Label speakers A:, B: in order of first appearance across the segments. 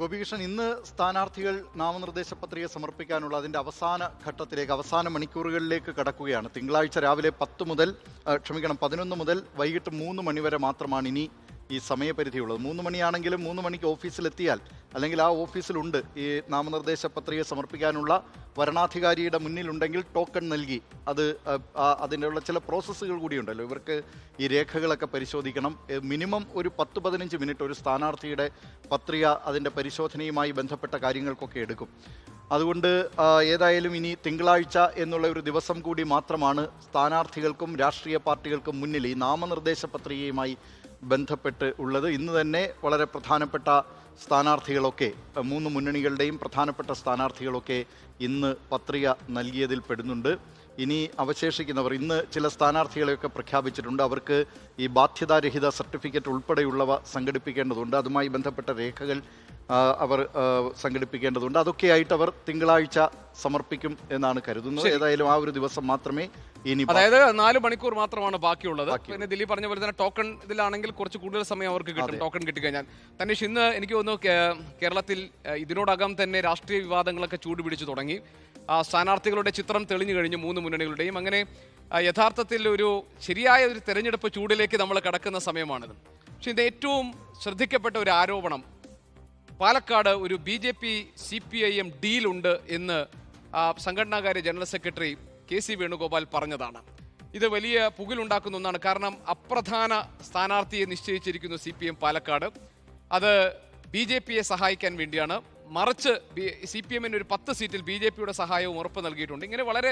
A: ഗോപികൃഷ്ണൻ, ഇന്ന് സ്ഥാനാർത്ഥികൾ നാമനിർദ്ദേശ പത്രിക സമർപ്പിക്കാനുള്ള അതിൻ്റെ അവസാന ഘട്ടത്തിലേക്ക്, അവസാന മണിക്കൂറുകളിലേക്ക് കടക്കുകയാണ്. തിങ്കളാഴ്ച രാവിലെ 11 മുതൽ വൈകിട്ട് 3 മണി വരെ മാത്രമാണ് ഇനി ഈ സമയപരിധിയുള്ളത്. 3 മണിയാണെങ്കിലും 3 മണിക്ക് ഓഫീസിലെത്തിയാൽ, അല്ലെങ്കിൽ ആ ഓഫീസിലുണ്ട് ഈ നാമനിർദ്ദേശ പത്രിക സമർപ്പിക്കാനുള്ള വരണാധികാരിയുടെ മുന്നിലുണ്ടെങ്കിൽ ടോക്കൺ നൽകി അതിനുള്ള ചില പ്രോസസ്സുകൾ കൂടിയുണ്ടല്ലോ. ഇവർക്ക് ഈ രേഖകളൊക്കെ പരിശോധിക്കണം. മിനിമം ഒരു 10-15 മിനിറ്റ് ഒരു സ്ഥാനാർത്ഥിയുടെ പത്രിക അതിൻ്റെ പരിശോധനയുമായി ബന്ധപ്പെട്ട കാര്യങ്ങൾക്കൊക്കെ എടുക്കും. അതുകൊണ്ട് ഏതായാലും ഇനി തിങ്കളാഴ്ച എന്നുള്ള ഒരു ദിവസം കൂടി മാത്രമാണ് സ്ഥാനാർത്ഥികൾക്കും രാഷ്ട്രീയ പാർട്ടികൾക്കും മുന്നിൽ ഈ നാമനിർദ്ദേശ പത്രികയുമായി ബന്ധപ്പെട്ട് ഉള്ളത്. ഇന്ന് തന്നെ വളരെ പ്രധാനപ്പെട്ട സ്ഥാനാർത്ഥികളൊക്കെ, 3 മുന്നണികളുടെയും പ്രധാനപ്പെട്ട സ്ഥാനാർത്ഥികളൊക്കെ ഇന്ന് പത്രിക നൽകിയതിൽ പെടുന്നുണ്ട്. ഇനി അവശേഷിക്കുന്നവർ, ഇന്ന് ചില സ്ഥാനാർത്ഥികളെയൊക്കെ പ്രഖ്യാപിച്ചിട്ടുണ്ട്. അവർക്ക് ഈ ബാധ്യതാരഹിത സർട്ടിഫിക്കറ്റ് ഉൾപ്പെടെയുള്ളവ സംഘടിപ്പിക്കേണ്ടതുണ്ട്. അതുമായി ബന്ധപ്പെട്ട രേഖകൾ അവർ സംഘടിപ്പിക്കേണ്ടതുണ്ട്. അതൊക്കെയായിട്ട് അവർ തിങ്കളാഴ്ച സമർപ്പിക്കും എന്നാണ് കരുതുന്നത്. ഏതായാലും ആ ഒരു ദിവസം മാത്രമേ ഇനി,
B: അതായത് 4 മണിക്കൂർ മാത്രമാണ് ബാക്കിയുള്ളത്. പിന്നെ ദിലീപ് പറഞ്ഞ പോലെ തന്നെ ടോക്കൺ ഇതിലാണെങ്കിൽ കുറച്ച് കൂടുതൽ സമയം അവർക്ക് കിട്ടും. ടോക്കൺ കിട്ടിക്കഴിഞ്ഞാൽ തന്നെ ഇന്ന് എനിക്ക് തോന്നുന്നു കേരളത്തിൽ ഇതിനോടകം തന്നെ രാഷ്ട്രീയ വിവാദങ്ങളൊക്കെ ചൂടുപിടിച്ചു തുടങ്ങി. സ്ഥാനാർത്ഥികളുടെ ചിത്രം തെളിഞ്ഞു കഴിഞ്ഞു 3 മുന്നണികളുടെയും. അങ്ങനെ യഥാർത്ഥത്തിൽ ഒരു ശരിയായ ഒരു തെരഞ്ഞെടുപ്പ് ചൂടിലേക്ക് നമ്മൾ കടക്കുന്ന സമയമാണിത്. പക്ഷെ ഇത് ഏറ്റവും ശ്രദ്ധിക്കപ്പെട്ട ഒരു ആരോപണം, പാലക്കാട് ഒരു BJP CPIM ഡീലുണ്ട് എന്ന് സംഘടനാകാര്യ ജനറൽ സെക്രട്ടറി KC വേണുഗോപാൽ പറഞ്ഞതാണ്. ഇത് വലിയ പുകിലുണ്ടാക്കുന്ന ഒന്നാണ്. കാരണം അപ്രധാന സ്ഥാനാർത്ഥിയെ നിശ്ചയിച്ചിരിക്കുന്നു CPM പാലക്കാട്. അത് BJPയെ സഹായിക്കാൻ വേണ്ടിയാണ്. മറിച്ച് CPMന് ഒരു 10 സീറ്റിൽ BJPയുടെ സഹായവും ഉറപ്പ് നൽകിയിട്ടുണ്ട്. ഇങ്ങനെ വളരെ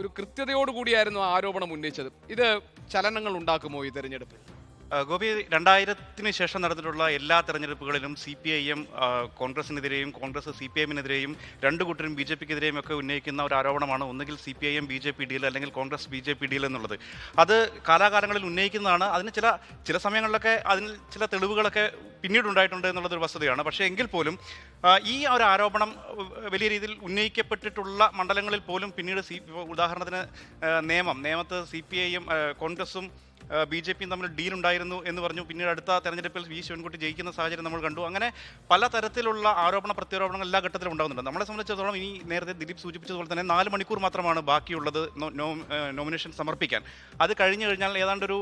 B: ഒരു കൃത്യതയോടുകൂടിയായിരുന്നു ആരോപണം ഉന്നയിച്ചത്. ഇത് ചലനങ്ങൾ ഉണ്ടാക്കുമോ ഈ തെരഞ്ഞെടുപ്പിൽ?
C: ഗോപി, 2000-ന് ശേഷം നടന്നിട്ടുള്ള എല്ലാ തെരഞ്ഞെടുപ്പുകളിലും CPIM കോൺഗ്രസിനെതിരെയും കോൺഗ്രസ് CPIMനെതിരെയും രണ്ടു കൂട്ടരും BJPക്കെതിരെയും ഒക്കെ ഉന്നയിക്കുന്ന ഒരു ആരോപണമാണ് ഒന്നുകിൽ CPIM BJP ഡീൽ അല്ലെങ്കിൽ കോൺഗ്രസ് BJP ഡീൽ എന്നുള്ളത്. അത് കാലാകാലങ്ങളിൽ ഉന്നയിക്കുന്നതാണ്. അതിന് ചില സമയങ്ങളിലൊക്കെ അതിന് ചില തെളിവുകളൊക്കെ പിന്നീടുണ്ടായിട്ടുണ്ട് എന്നുള്ളതൊരു വസ്തുതയാണ്. പക്ഷേ എങ്കിൽ പോലും ഈ ഒരു ആരോപണം വലിയ രീതിയിൽ ഉന്നയിക്കപ്പെട്ടിട്ടുള്ള മണ്ഡലങ്ങളിൽ പോലും പിന്നീട് ഉദാഹരണത്തിന് നിയമത്ത് CPIM കോൺഗ്രസും BJPയും തമ്മിൽ ഡീലുണ്ടായിരുന്നു എന്ന് പറഞ്ഞു. പിന്നീട് അടുത്ത തെരഞ്ഞെടുപ്പിൽ V ശിവൻകുട്ടി ജയിക്കുന്ന സാഹചര്യം നമ്മൾ കണ്ടു. അങ്ങനെ പലതരത്തിലുള്ള ആരോപണ പ്രത്യാരോപണങ്ങൾ എല്ലാ ഘട്ടത്തിലും ഉണ്ടാകുന്നുണ്ട്. നമ്മളെ സംബന്ധിച്ചിടത്തോളം ഇനി നേരത്തെ ദിലീപ് സൂചിപ്പിച്ചതുപോലെ തന്നെ 4 മണിക്കൂർ മാത്രമാണ് ബാക്കിയുള്ളത് നോമിനേഷൻ സമർപ്പിക്കാൻ. അത് കഴിഞ്ഞു കഴിഞ്ഞാൽ ഏതാണ്ട് ഒരു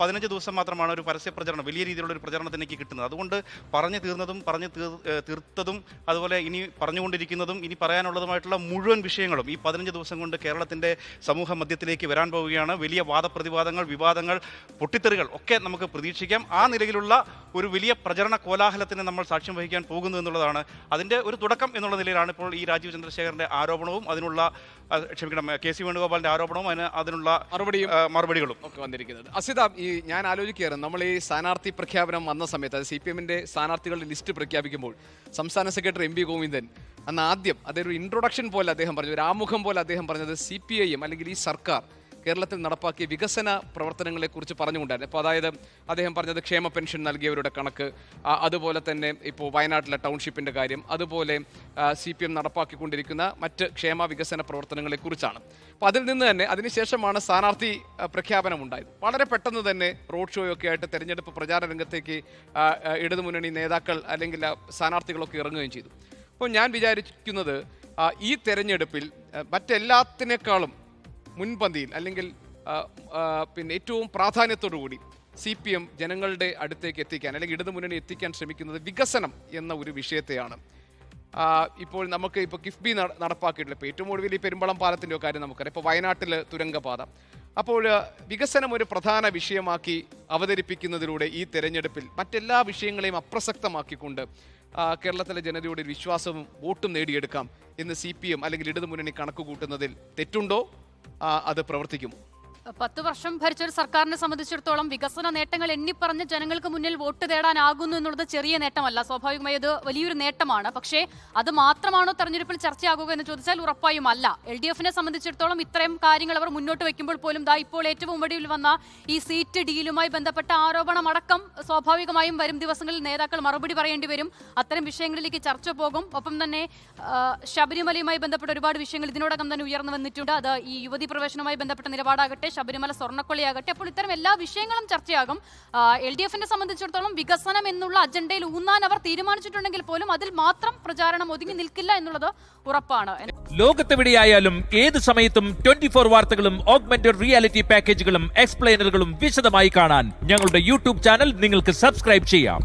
C: 15 ദിവസം മാത്രമാണ് ഒരു പരസ്യ പ്രചരണം, വലിയ രീതിയിലുള്ള ഒരു പ്രചരണത്തിലേക്ക് കിട്ടുന്നത്. അതുകൊണ്ട് പറഞ്ഞു തീർത്തതും അതുപോലെ ഇനി പറഞ്ഞുകൊണ്ടിരിക്കുന്നതും ഇനി പറയാനുള്ളതുമായിട്ടുള്ള മുഴുവൻ വിഷയങ്ങളും ഈ 15 ദിവസം കൊണ്ട് കേരളത്തിൻ്റെ സമൂഹ മധ്യത്തിലേക്ക് വരാൻ പോവുകയാണ്. വലിയ വാദപ്രതിവാദങ്ങൾ, വിവാദങ്ങൾ, പൊട്ടിത്തെറികൾ ഒക്കെ നമുക്ക് പ്രതീക്ഷിക്കാം. ആ നിലയിലുള്ള ഒരു വലിയ പ്രചരണ കോലാഹലത്തിന് നമ്മൾ സാക്ഷ്യം വഹിക്കാൻ പോകുന്നു എന്നുള്ളതാണ് അതിൻ്റെ ഒരു തുടക്കം എന്നുള്ള നിലയിലാണ് ഇപ്പോൾ ഈ രാജീവ് ചന്ദ്രശേഖരൻ്റെ ആരോപണവും KC വേണുഗോപാലിൻ്റെ ആരോപണവും അതിനുള്ള മറുപടികളും ഒക്കെ വന്നിരിക്കുന്നത്.
B: അസിത, ഞാൻ ആലോചിക്കുകയായിരുന്നു, നമ്മൾ ഈ സ്ഥാനാർത്ഥി പ്രഖ്യാപനം വന്ന സമയത്ത്, അത് CPMന്റെ സ്ഥാനാർത്ഥികളുടെ ലിസ്റ്റ് പ്രഖ്യാപിക്കുമ്പോൾ സംസ്ഥാന സെക്രട്ടറി MV ഗോവിന്ദൻ അന്ന് ആദ്യം അതൊരു ഇൻട്രൊഡക്ഷൻ പോലെ അദ്ദേഹം പറഞ്ഞു, ഒരു ആമുഖം പോലെ അദ്ദേഹം പറഞ്ഞത് CPIM അല്ലെങ്കിൽ ഈ സർക്കാർ കേരളത്തിൽ നടപ്പാക്കിയ വികസന പ്രവർത്തനങ്ങളെക്കുറിച്ച് പറഞ്ഞുകൊണ്ടായിരുന്നു. അപ്പോൾ അതായത് അദ്ദേഹം പറഞ്ഞത് ക്ഷേമ പെൻഷൻ നൽകിയവരുടെ കണക്ക്, അതുപോലെ തന്നെ ഇപ്പോൾ വയനാട്ടിലെ ടൗൺഷിപ്പിൻ്റെ കാര്യം, അതുപോലെ CPM നടപ്പാക്കിക്കൊണ്ടിരിക്കുന്ന മറ്റ് ക്ഷേമ വികസന പ്രവർത്തനങ്ങളെക്കുറിച്ചാണ്. അപ്പോൾ അതിൽ നിന്ന് തന്നെ അതിനുശേഷമാണ് സ്ഥാനാർത്ഥി പ്രഖ്യാപനം ഉണ്ടായത്. വളരെ പെട്ടെന്ന് തന്നെ റോഡ് ഷോയൊക്കെ ആയിട്ട് തെരഞ്ഞെടുപ്പ് പ്രചാരണ രംഗത്തേക്ക് ഇടതുമുന്നണി നേതാക്കൾ അല്ലെങ്കിൽ സ്ഥാനാർത്ഥികളൊക്കെ ഇറങ്ങുകയും ചെയ്തു. അപ്പോൾ ഞാൻ വിചാരിക്കുന്നത് ഈ തെരഞ്ഞെടുപ്പിൽ മറ്റെല്ലാത്തിനേക്കാളും മുൻപന്തിയിൽ അല്ലെങ്കിൽ പിന്നെ ഏറ്റവും പ്രാധാന്യത്തോടുകൂടി CPM ജനങ്ങളുടെ അടുത്തേക്ക് എത്തിക്കാൻ അല്ലെങ്കിൽ ഇടതുമുന്നണി എത്തിക്കാൻ ശ്രമിക്കുന്നത് വികസനം എന്ന ഒരു വിഷയത്തെയാണ്. ഇപ്പോൾ കിഫ്ബി നടപ്പാക്കിയിട്ടില്ല. ഇപ്പോൾ ഏറ്റവും ഒടുവിൽ ഈ പെരുമ്പളം പാലത്തിൻ്റെ കാര്യം നമുക്കറിയാം. ഇപ്പോൾ വയനാട്ടിൽ തുരങ്കപാത. അപ്പോൾ വികസനം ഒരു പ്രധാന വിഷയമാക്കി അവതരിപ്പിക്കുന്നതിലൂടെ ഈ തെരഞ്ഞെടുപ്പിൽ മറ്റെല്ലാ വിഷയങ്ങളെയും അപ്രസക്തമാക്കിക്കൊണ്ട് കേരളത്തിലെ ജനതയുടെ വിശ്വാസവും വോട്ടും നേടിയെടുക്കാം എന്ന് CPM അല്ലെങ്കിൽ ഇടതുമുന്നണി കണക്ക് കൂട്ടുന്നതിൽ തെറ്റുണ്ടോ? അത് പ്രവർത്തിക്കും?
D: 10 വർഷം ഭരിച്ചൊരു സർക്കാരിനെ സംബന്ധിച്ചിടത്തോളം വികസന നേട്ടങ്ങൾ എണ്ണിപ്പറഞ്ഞ് ജനങ്ങൾക്ക് മുന്നിൽ വോട്ട് തേടാനാകുന്നു എന്നുള്ളത് ചെറിയ നേട്ടമല്ല. സ്വാഭാവികമായി അത് വലിയൊരു നേട്ടമാണ്. പക്ഷേ അത് മാത്രമാണോ തെരഞ്ഞെടുപ്പിൽ ചർച്ചയാകുക എന്ന് ചോദിച്ചാൽ ഉറപ്പായും അല്ല. LDFനെ സംബന്ധിച്ചിടത്തോളം ഇത്രയും കാര്യങ്ങൾ അവർ മുന്നോട്ട് വെക്കുമ്പോൾ പോലും ഇപ്പോൾ ഏറ്റവും ഒടുവിൽ വന്ന ഈ സീറ്റ് ഡീലുമായി ബന്ധപ്പെട്ട ആരോപണം അടക്കം സ്വാഭാവികമായും വരും ദിവസങ്ങളിൽ നേതാക്കൾ മറുപടി പറയേണ്ടി വരും. അത്തരം വിഷയങ്ങളിലേക്ക് ചർച്ച പോകും. ഒപ്പം തന്നെ ശബരിമലയുമായി ബന്ധപ്പെട്ട ഒരുപാട് വിഷയങ്ങൾ ഇതിനോടകം തന്നെ ഉയർന്നു വന്നിട്ടുണ്ട്. അത് ഈ യുവതി പ്രവേശനവുമായി ബന്ധപ്പെട്ട നിലപാടാകട്ടെ, ശബരിമല സ്വർണ്ണക്കൊള്ളിയാകട്ടെ. അപ്പോൾ ഇത്തരം എല്ലാ വിഷയങ്ങളും ചർച്ചയാകും. LDF-നെ സംബന്ധിച്ചിടത്തോളം വികസനം എന്നുള്ള അജണ്ടയിൽ ഊന്നാൻ അവർ തീരുമാനിച്ചിട്ടുണ്ടെങ്കിൽ പോലും അതിൽ മാത്രം പ്രചാരണം ഒതുങ്ങി നിൽക്കില്ല എന്നുള്ളത് ഉറപ്പാണ്.
E: ലോകത്തെവിടെയായാലും ഏത് സമയത്തും 24 വാർത്തകളും ഓഗ്മെന്റഡ് റിയാലിറ്റി പാക്കേജുകളും എക്സ്പ്ലെയിനറുകളും വിശദമായി കാണാൻ ഞങ്ങളുടെ യൂട്യൂബ് ചാനൽ നിങ്ങൾക്ക് സബ്സ്ക്രൈബ് ചെയ്യാം.